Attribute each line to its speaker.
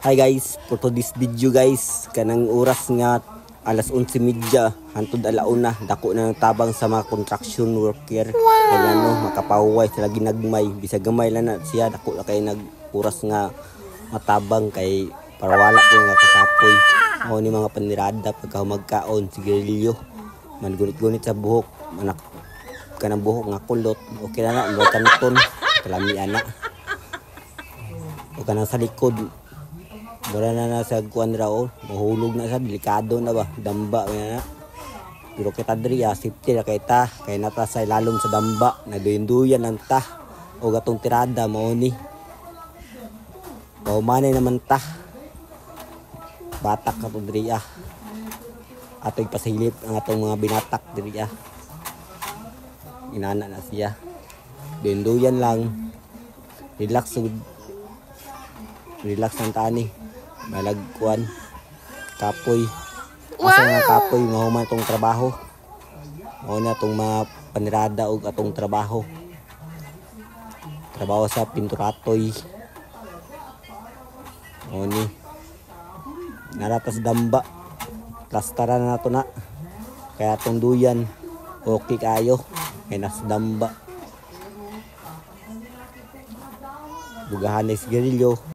Speaker 1: Hi guys, for this video guys, kanang oras nga alas 11:30 hantod alauna, dako na ng tabang sa mga construction worker. Kaya makapaway sila ginagmay, bisag gamay lang na siya, dako na kay nag oras nga matabang kay para wala ko nga kakapoy. Mao ni mga panirada pagka magkaon sigarilyo. Mangunit-gunit sa buhok, manak kanang buhok nga kulot. Okay na na, kanton, kalamian na. O kanang sa likod. Mura na sa kuan raw, mahulog na sa delikado na ba, damba na. Pero kita diri safety na kay ta, kay nata sa ilalom sa damba, naduyan lang ta. O gatong tirada mao ni. Maumanay naman ta. Batak ka to diri Ato ipasilip ang atong mga binatak diri Inana na siya. Duyan lang. Relax ang tani. Malagkuan kapoy asa nga kapoy mahuman itong trabaho mao na itong mga panirada og atong trabaho sa pinturatoy mao ni naratas damba plastaran na to na kaya itong duyan okay kayo kay nas damba bugahan na sigarilyo.